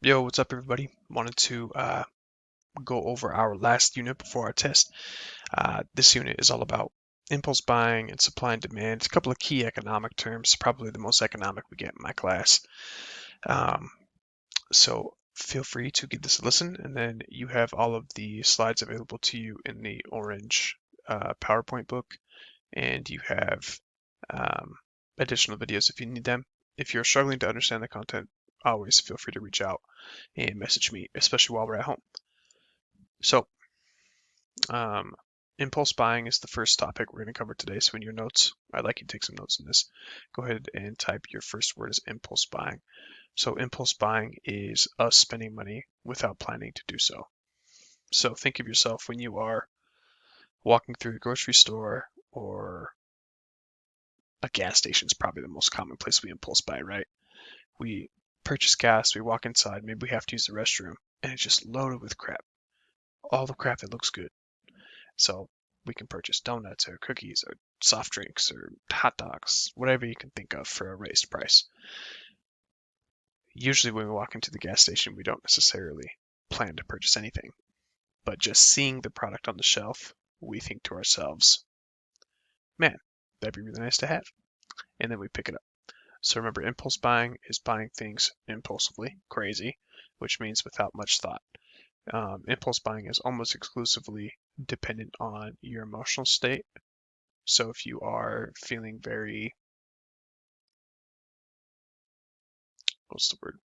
Yo, what's up, everybody? Wanted to go over our last unit before our test. This unit is all about impulse buying and supply and demand. It's a couple of key economic terms, probably the most economic we get in my class. Um, so feel free to give this a listen, and then you have all of the slides available to you in the orange PowerPoint book, and you have um, additional videos if you need them. If you're struggling to understand the content, always feel free to reach out and message me, especially while we're at home. So, um, impulse buying is the first topic we're going to cover today. So, in your notes, I'd like you to take some notes on this. Go ahead and type your first word as impulse buying. So, impulse buying is us spending money without planning to do so. So, think of yourself when you are walking through the grocery store, or a gas station is probably the most common place we impulse buy, right? We purchase gas, we walk inside, maybe we have to use the restroom, and it's just loaded with crap. All the crap that looks good. So we can purchase donuts or cookies or soft drinks or hot dogs, whatever you can think of for a raised price. Usually, when we walk into the gas station, we don't necessarily plan to purchase anything, but just seeing the product on the shelf, we think to ourselves, man, that'd be really nice to have. And then we pick it up. So remember, impulse buying is buying things impulsively, crazy, which means without much thought. Impulse buying is almost exclusively dependent on your emotional state. So if you are feeling very, what's the word?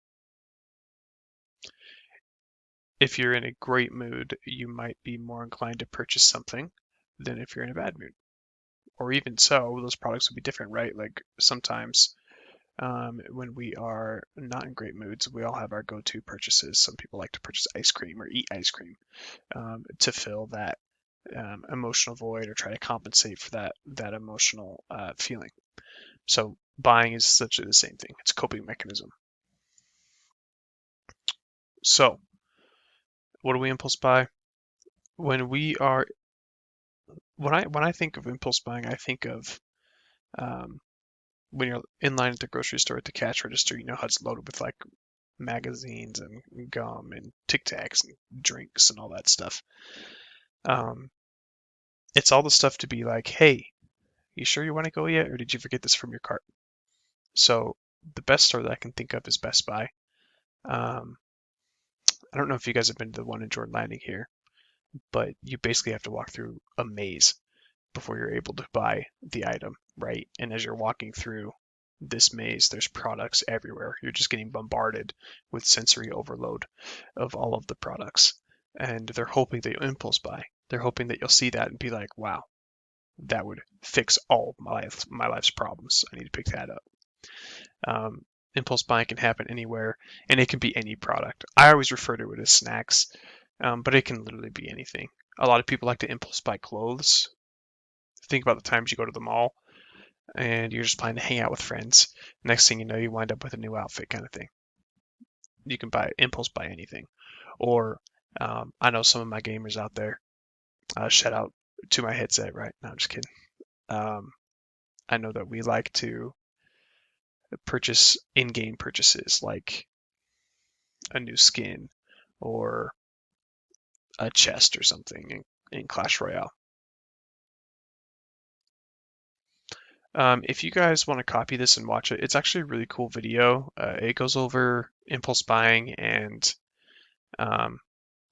If you're in a great mood, you might be more inclined to purchase something than if you're in a bad mood. Or even so, those products will be different, right? Like sometimes when we are not in great moods, we all have our go-to purchases. Some people like to purchase ice cream or eat ice cream to fill that emotional void or try to compensate for that emotional feeling. So buying is essentially the same thing. It's a coping mechanism. So what do we impulse buy? When we are when I think of impulse buying, I think of um, when you're in line at the grocery store at the cash register. You know how it's loaded with like magazines and gum and Tic Tacs and drinks and all that stuff. Um, it's all the stuff to be like, hey, you sure you want to go yet, or did you forget this from your cart? So the best store that I can think of is Best Buy. Um, I don't know if you guys have been to the one in Jordan Landing here, but you basically have to walk through a maze before you're able to buy the item, right? And as you're walking through this maze, there's products everywhere. You're just getting bombarded with sensory overload of all of the products. And they're hoping that you'll impulse buy. They're hoping that you'll see that and be like, wow, that would fix all of my life's problems. I need to pick that up. Um, Impulse buying can happen anywhere, and it can be any product. I always refer to it as snacks, but it can literally be anything. A lot of people like to impulse buy clothes. Think about the times you go to the mall and you're just planning to hang out with friends. Next thing you know, you wind up with a new outfit, kind of thing. You can buy impulse buy anything. Or I know some of my gamers out there. Shout out to my headset, right? No, I'm just kidding. Um, I know that we like to purchase in-game purchases like a new skin or a chest or something in Clash Royale. If you guys want to copy this and watch it, it's actually a really cool video. It goes over impulse buying and um,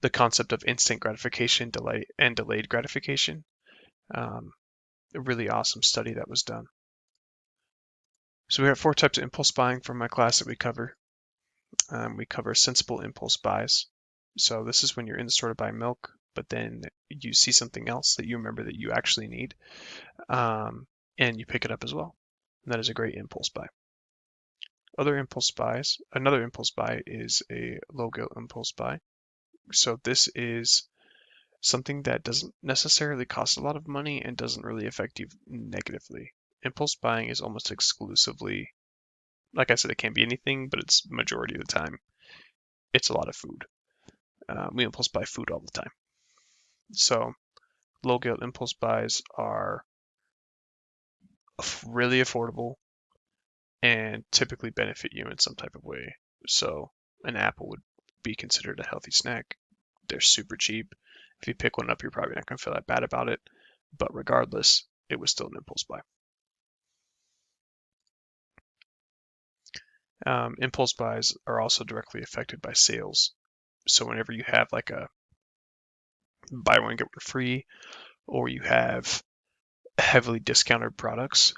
the concept of instant gratification, delay, and delayed gratification. Um, a really awesome study that was done. So we have four types of impulse buying from my class that we cover. We cover sensible impulse buys. So this is when you're in the store to buy milk, but then you see something else that you remember that you actually need, and you pick it up as well. And that is a great impulse buy. Another impulse buy is a low guilt impulse buy. So this is something that doesn't necessarily cost a lot of money and doesn't really affect you negatively. Impulse buying is almost exclusively, like I said, it can be anything, but it's majority of the time, it's a lot of food. We impulse buy food all the time. So low guilt impulse buys are really affordable and typically benefit you in some type of way. So an apple would be considered a healthy snack. They're super cheap. If you pick one up, you're probably not going to feel that bad about it. But regardless, it was still an impulse buy. Impulse buys are also directly affected by sales. So whenever you have like a buy one get one free, or you have heavily discounted products,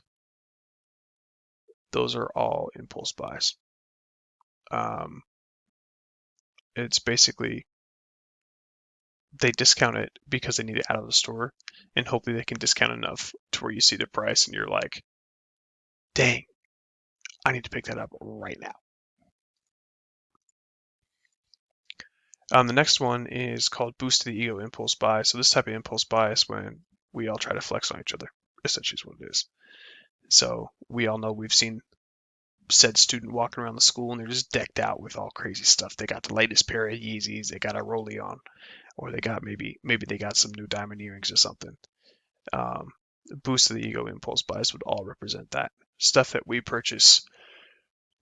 those are all impulse buys. It's basically they discount it because they need it out of the store, and hopefully they can discount enough to where you see the price and you're like, dang, I need to pick that up right now. The next one is called Boost to the Ego Impulse Buy. So this type of impulse buy is when we all try to flex on each other, essentially is what it is. So we all know we've seen said student walking around the school and they're just decked out with all crazy stuff. They got the latest pair of Yeezys, they got a Rollie on, or they got maybe they got some new diamond earrings or something. Boost to the Ego Impulse buys would all represent that. Stuff that we purchase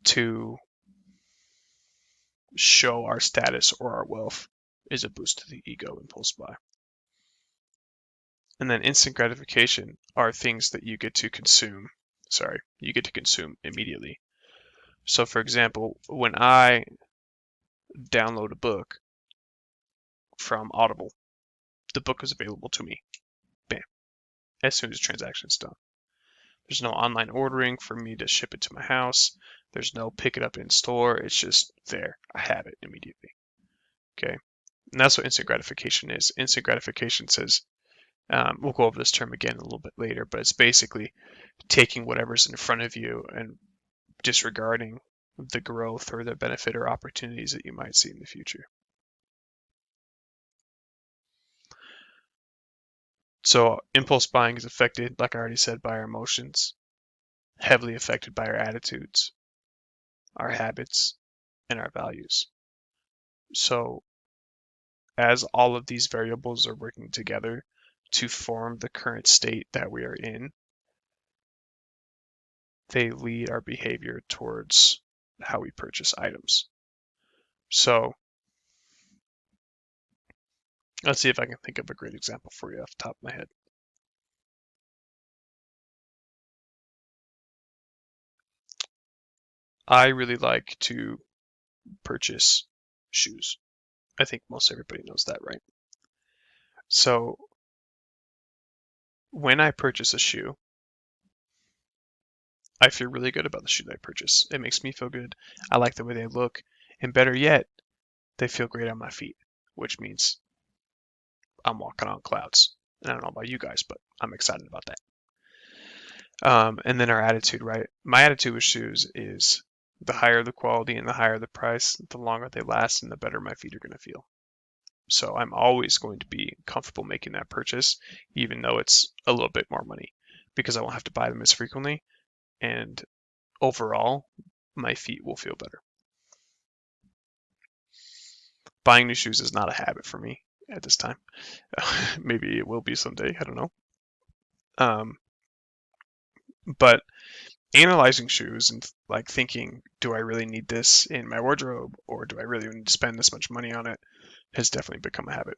to show our status or our wealth is a boost to the ego impulse buy. And then instant gratification are things that you get to consume. You get to consume immediately. So for example, when I download a book from Audible, the book is available to me. Bam. As soon as the transaction's done. There's no online ordering for me to ship it to my house. There's no pick it up in store. It's just there. I have it immediately. Okay. And that's what instant gratification is. Instant gratification says, we'll go over this term again a little bit later, but it's basically taking whatever's in front of you and disregarding the growth or the benefit or opportunities that you might see in the future. So impulse buying is affected, like I already said, by our emotions, heavily affected by our attitudes, our habits, and our values. So as all of these variables are working together to form the current state that we are in, they lead our behavior towards how we purchase items. So let's see if I can think of a great example for you off the top of my head. I really like to purchase shoes. I think most everybody knows that, right? So when I purchase a shoe, I feel really good about the shoe that I purchase. It makes me feel good. I like the way they look. And better yet, they feel great on my feet, which means I'm walking on clouds. And I don't know about you guys, but I'm excited about that. And then our attitude, right? My attitude with shoes is the higher the quality and the higher the price, the longer they last and the better my feet are going to feel. So I'm always going to be comfortable making that purchase, even though it's a little bit more money, because I won't have to buy them as frequently. And overall, my feet will feel better. Buying new shoes is not a habit for me at this time. Maybe it will be someday. I don't know. But analyzing shoes and like thinking, do I really need this in my wardrobe, or do I really need to spend this much money on it, has definitely become a habit.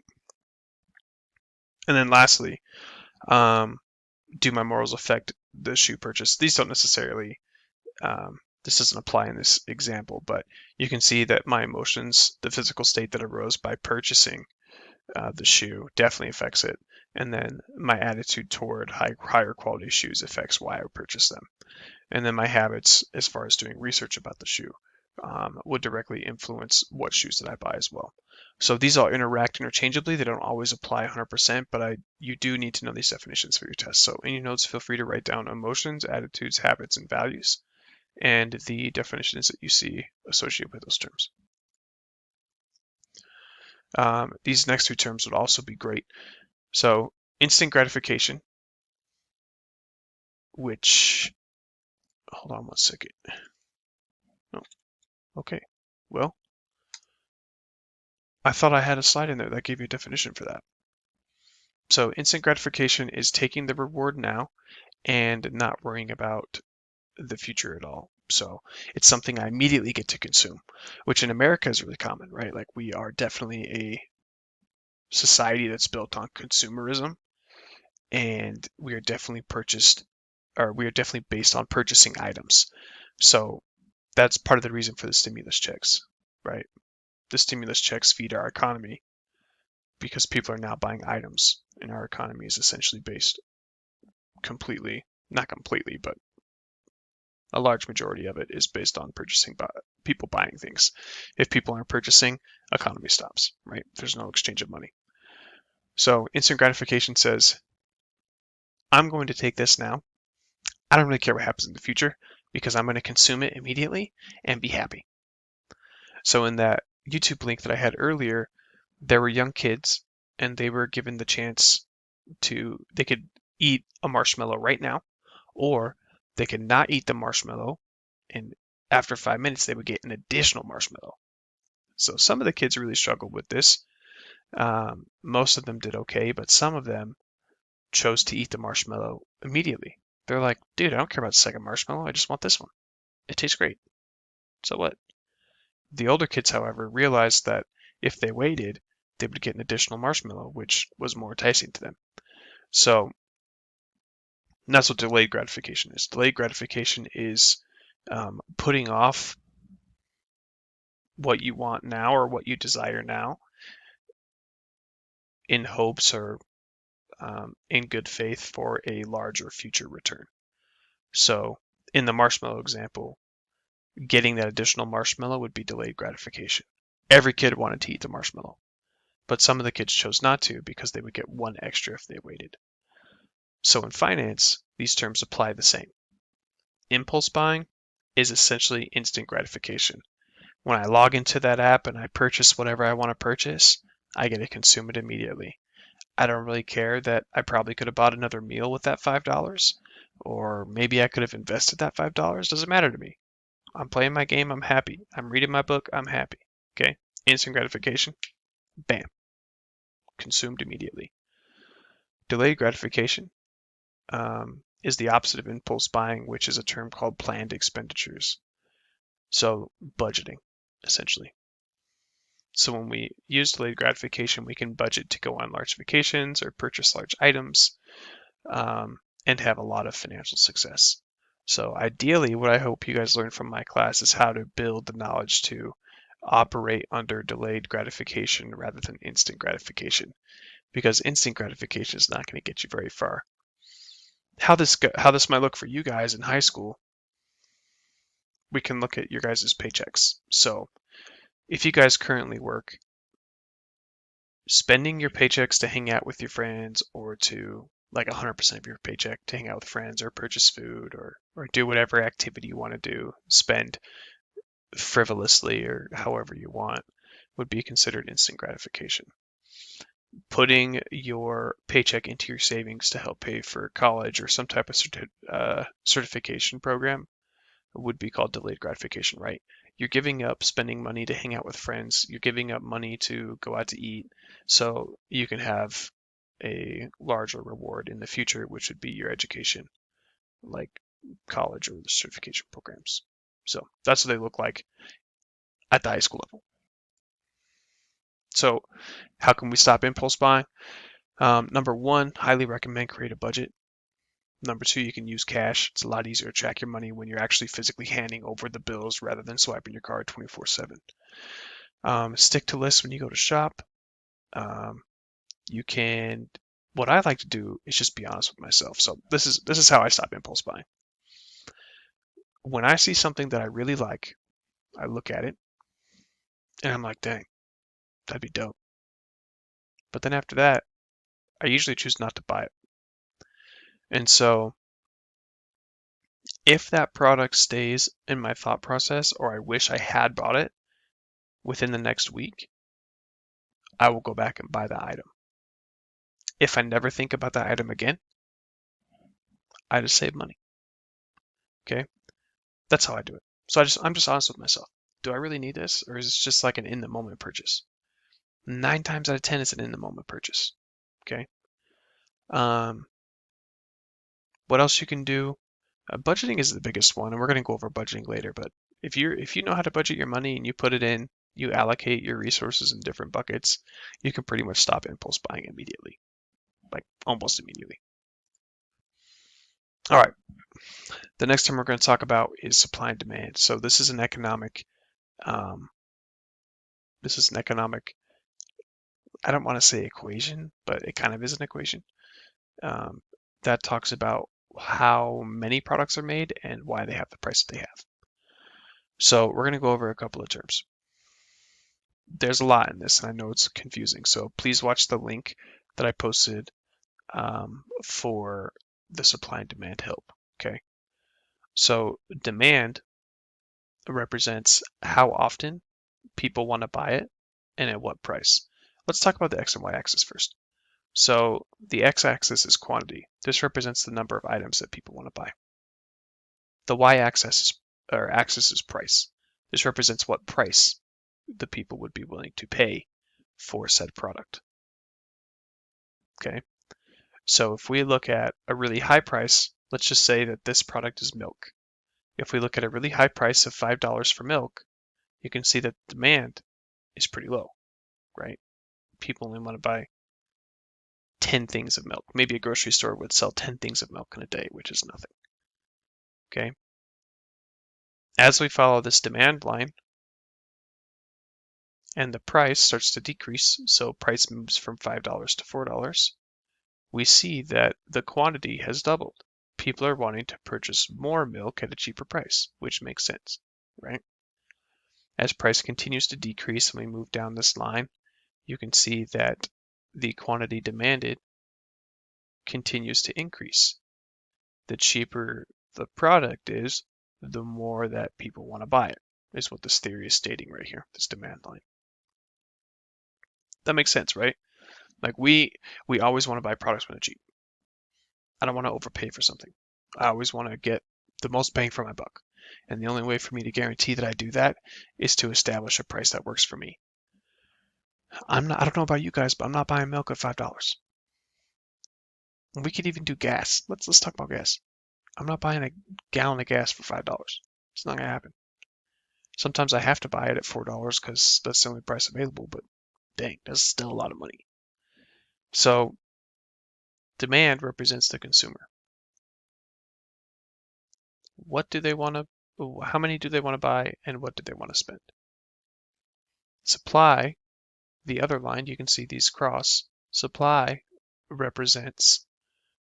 And then lastly, do my morals affect the shoe purchase? These don't necessarily, this doesn't apply in this example, but you can see that my emotions, the physical state that arose by purchasing the shoe, definitely affects it. And then my attitude toward higher quality shoes affects why I purchase them. And then my habits, as far as doing research about the shoe, would directly influence what shoes that I buy as well. So these all interact interchangeably. They don't always apply 100%, but you do need to know these definitions for your test. So in your notes, feel free to write down emotions, attitudes, habits, and values, and the definitions that you see associated with those terms. These next two terms would also be great. So instant gratification, which, hold on one second. Oh, okay. Well, I thought I had a slide in there that gave you a definition for that. So instant gratification is taking the reward now and not worrying about the future at all. So it's something I immediately get to consume, which in America is really common, right? Like we are definitely a society that's built on consumerism, and we are definitely based on purchasing items. So that's part of the reason for the stimulus checks, right? The stimulus checks feed our economy because people are now buying items, and our economy is essentially based completely, not completely, but a large majority of it is based on people buying things. If people aren't purchasing, economy stops, right? There's no exchange of money. So instant gratification says, I'm going to take this now. I don't really care what happens in the future because I'm going to consume it immediately and be happy. So in that YouTube link that I had earlier, there were young kids and they were given the chance they could eat a marshmallow right now, or they could not eat the marshmallow, and after 5 minutes, they would get an additional marshmallow. So some of the kids really struggled with this. Most of them did okay, but some of them chose to eat the marshmallow immediately. They're like, dude, I don't care about the second marshmallow. I just want this one. It tastes great. So what? The older kids, however, realized that if they waited, they would get an additional marshmallow, which was more enticing to them. So that's what delayed gratification is. Delayed gratification is putting off what you want now or what you desire now in hopes or in good faith for a larger future return. So in the marshmallow example, getting that additional marshmallow would be delayed gratification. Every kid wanted to eat the marshmallow, but some of the kids chose not to because they would get one extra if they waited. So in finance, these terms apply the same. Impulse buying is essentially instant gratification. When I log into that app and I purchase whatever I want to purchase, I get to consume it immediately. I don't really care that I probably could have bought another meal with that $5, or maybe I could have invested that $5. Doesn't matter to me. I'm playing my game, I'm happy. I'm reading my book, I'm happy. Okay? Instant gratification, bam, consumed immediately. Delayed gratification is the opposite of impulse buying, which is a term called planned expenditures. So, budgeting, essentially. So when we use delayed gratification, we can budget to go on large vacations or purchase large items and have a lot of financial success. So ideally, what I hope you guys learn from my class is how to build the knowledge to operate under delayed gratification rather than instant gratification, because instant gratification is not going to get you very far. How this might look for you guys in high school, we can look at your guys' paychecks. So if you guys currently work, spending your paychecks to hang out with your friends or to like 100% of your paycheck to hang out with friends or purchase food or do whatever activity you want to do, spend frivolously or however you want, would be considered instant gratification. Putting your paycheck into your savings to help pay for college or some type of certification program would be called delayed gratification, right? You're giving up spending money to hang out with friends. You're giving up money to go out to eat so you can have a larger reward in the future, which would be your education, like college or the certification programs. So that's what they look like at the high school level. So how can we stop impulse buying? Number one, highly recommend create a budget. Number two, you can use cash. It's a lot easier to track your money when you're actually physically handing over the bills rather than swiping your card 24/7. Stick to lists when you go to shop. Um, you can. What I like to do is just be honest with myself. So this is how I stop impulse buying. When I see something that I really like, I look at it and I'm like, dang, that'd be dope. But then after that, I usually choose not to buy it. And so if that product stays in my thought process or I wish I had bought it within the next week, I will go back and buy the item. If I never think about that item again, I just save money. Okay? That's how I do it. So I'm just honest with myself. Do I really need this? Or is it just like an in the moment purchase? 9 times out of 10, it's an in the moment purchase. Okay? What else you can do? Budgeting is the biggest one, and we're going to go over budgeting later. But if you know how to budget your money and you put it in, you allocate your resources in different buckets, you can pretty much stop impulse buying immediately, like almost immediately. All right. The next term we're going to talk about is supply and demand. So this is an economic. Um, this is an economic. I don't want to say equation, but it kind of is an equation. Um, that talks about how many products are made and why they have the price that they have. So we're going to go over a couple of terms. There's a lot in this, and I know it's confusing. So please watch the link that I posted for the supply and demand help. Okay. So demand represents how often people want to buy it and at what price. Let's talk about the X and Y axis first. So the X axis is quantity. This represents the number of items that people want to buy. The Y axis is price. This represents what price the people would be willing to pay for said product. Okay. So if we look at a really high price, let's just say that this product is milk. If we look at a really high price of $5 for milk, you can see that demand is pretty low, right? People only want to buy 10 things of milk. Maybe a grocery store would sell 10 things of milk in a day, which is nothing. Okay. As we follow this demand line and the price starts to decrease, so price moves from $5 to $4, we see that the quantity has doubled. People are wanting to purchase more milk at a cheaper price, which makes sense, right? As price continues to decrease and we move down this line, you can see that the quantity demanded continues to increase. The cheaper the product is, the more that people want to buy it, is what this theory is stating right here, this demand line. That makes sense, right? Like we always want to buy products when they're cheap. I don't want to overpay for something. I always want to get the most bang for my buck. And the only way for me to guarantee that I do that is to establish a price that works for me. I don't know about you guys, but I'm not buying milk at $5. We could even do gas. Let's talk about gas. I'm not buying a gallon of gas for $5. It's not gonna happen. Sometimes I have to buy it at $4 because that's the only price available, but dang, that's still a lot of money. So demand represents the consumer. What do they want to, how many do they want to buy, and what do they want to spend? Supply, the other line, you can see these cross. Supply represents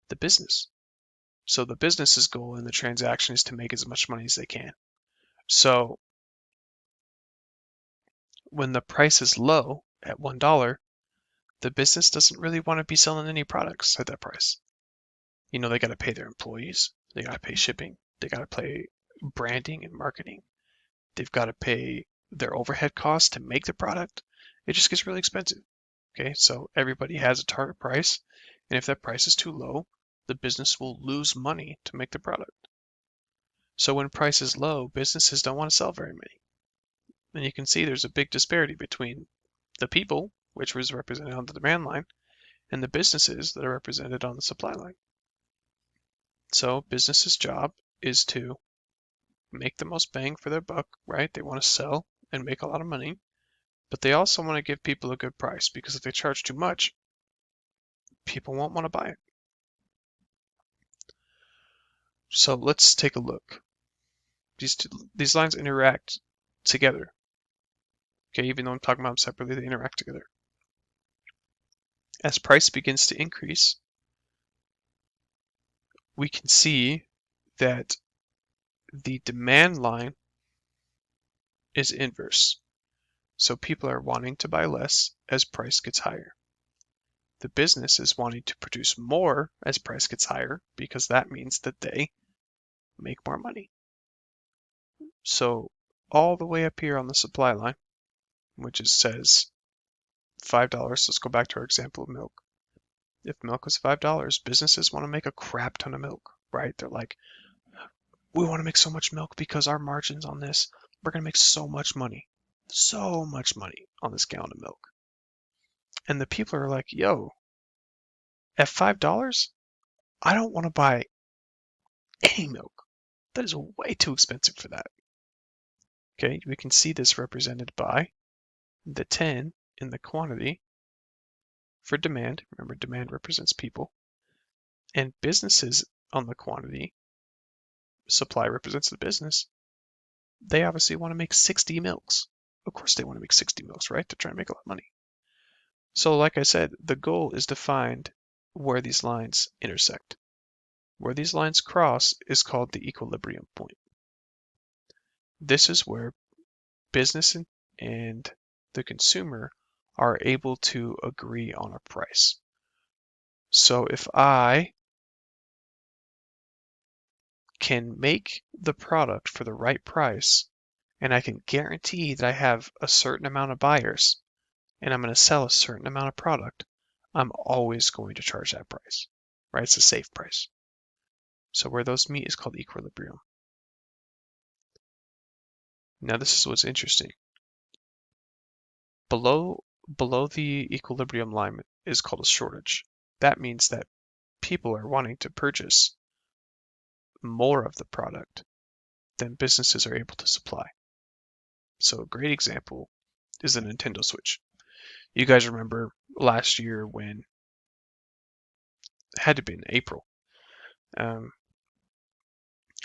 the business. So the business's goal in the transaction is to make as much money as they can. So when the price is low at $1, the business doesn't really want to be selling any products at that price. You know, they got to pay their employees, they got to pay shipping, they got to pay branding and marketing, they've got to pay their overhead costs to make the product. It just gets really expensive. Okay, so everybody has a target price, and if that price is too low, the business will lose money to make the product. So when price is low, businesses don't want to sell very many. And you can see there's a big disparity between the people, which was represented on the demand line, and the businesses that are represented on the supply line. So business's job is to make the most bang for their buck, right? They want to sell and make a lot of money, but they also want to give people a good price because if they charge too much, people won't want to buy it. So let's take a look. These lines interact together. Okay, even though I'm talking about them separately, they interact together. As price begins to increase, we can see that the demand line is inverse. So people are wanting to buy less as price gets higher. The business is wanting to produce more as price gets higher because that means that they make more money. So all the way up here on the supply line, which says $5, let's go back to our example of milk. If milk was $5, businesses want to make a crap ton of milk, right? They're like, we want to make so much milk because our margins on this, we're going to make so much money on this gallon of milk. And the people are like, yo, at $5, I don't want to buy any milk. That is way too expensive for that. Okay, we can see this represented by the 10 in the quantity for demand. Remember, demand represents people. And businesses on the quantity, supply represents the business. They obviously want to make 60 milks. Of course they want to make 60 milks, right? To try and make a lot of money. So like I said, the goal is to find where these lines intersect. Where these lines cross is called the equilibrium point. This is where business and the consumer are able to agree on a price. So if I can make the product for the right price, and I can guarantee that I have a certain amount of buyers, and I'm going to sell a certain amount of product, I'm always going to charge that price, right? It's a safe price. So where those meet is called equilibrium. Now this is what's interesting. Below the equilibrium line is called a shortage. That means that people are wanting to purchase more of the product than businesses are able to supply. So a great example is the Nintendo Switch. You guys remember last year when it had to be in April,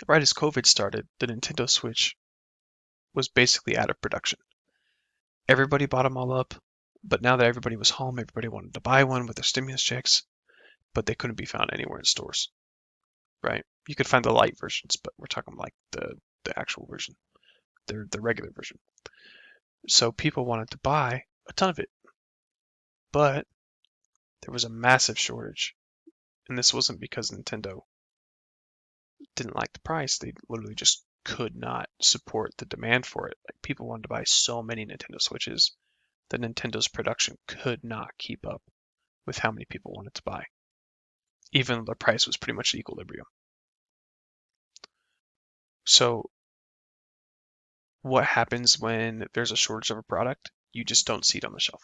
right as COVID started, the Nintendo Switch was basically out of production. Everybody bought them all up, but now that everybody was home, everybody wanted to buy one with their stimulus checks, but they couldn't be found anywhere in stores, right? You could find the light versions, but we're talking like the actual version, the regular version. So people wanted to buy a ton of it, but there was a massive shortage. And this wasn't because Nintendo didn't like the price. They literally just could not support the demand for it. Like people wanted to buy so many Nintendo Switches that Nintendo's production could not keep up with how many people wanted to buy, even though the price was pretty much at equilibrium. So what happens when there's a shortage of a product? You just don't see it on the shelf.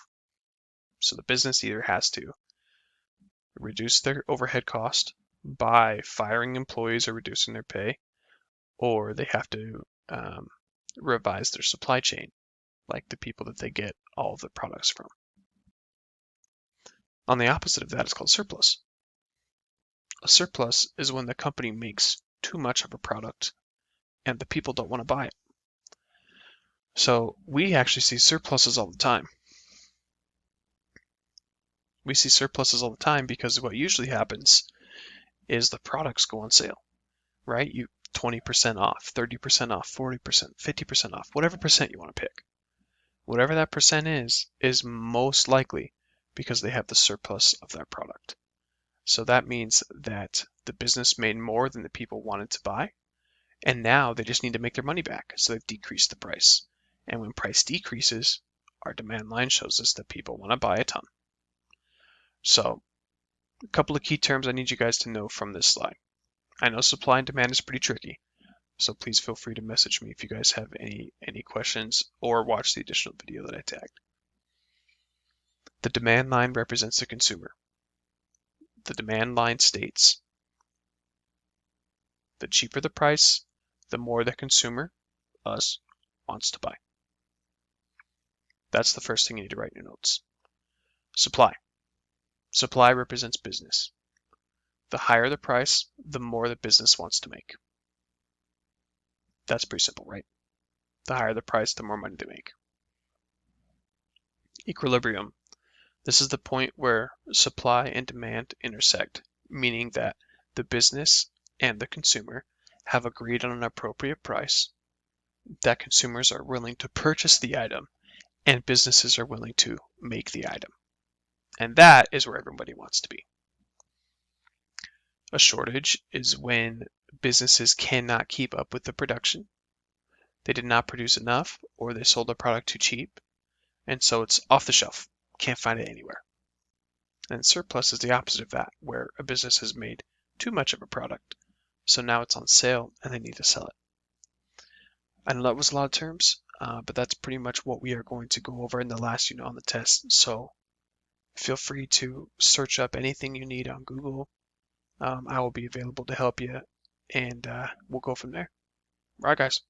So the business either has to reduce their overhead cost by firing employees or reducing their pay, or they have to revise their supply chain, like the people that they get all of the products from. On the opposite of that is called surplus. A surplus is when the company makes too much of a product and the people don't want to buy it. So we actually see surpluses all the time. We see surpluses all the time because what usually happens is the products go on sale, right? You 20% off, 30% off, 40%, 50% off, whatever percent you want to pick. Whatever that percent is most likely because they have the surplus of that product. So that means that the business made more than the people wanted to buy, and now they just need to make their money back. So they've decreased the price. And when price decreases, our demand line shows us that people want to buy a ton. So a couple of key terms I need you guys to know from this slide. I know supply and demand is pretty tricky, so please feel free to message me if you guys have any questions or watch the additional video that I tagged. The demand line represents the consumer. The demand line states the cheaper the price, the more the consumer, us, wants to buy. That's the first thing you need to write in your notes. Supply. Supply represents business. The higher the price, the more the business wants to make. That's pretty simple, right? The higher the price, the more money they make. Equilibrium. This is the point where supply and demand intersect, meaning that the business and the consumer have agreed on an appropriate price, that consumers are willing to purchase the item, and businesses are willing to make the item. And that is where everybody wants to be. A shortage is when businesses cannot keep up with the production. They did not produce enough, or they sold the product too cheap, and so it's off the shelf. Can't find it anywhere. And surplus is the opposite of that, where a business has made too much of a product, so now it's on sale and they need to sell it. I know that was a lot of terms, but that's pretty much what we are going to go over in the last unit on the test. So feel free to search up anything you need on Google. I will be available to help you, and we'll go from there. All right, guys.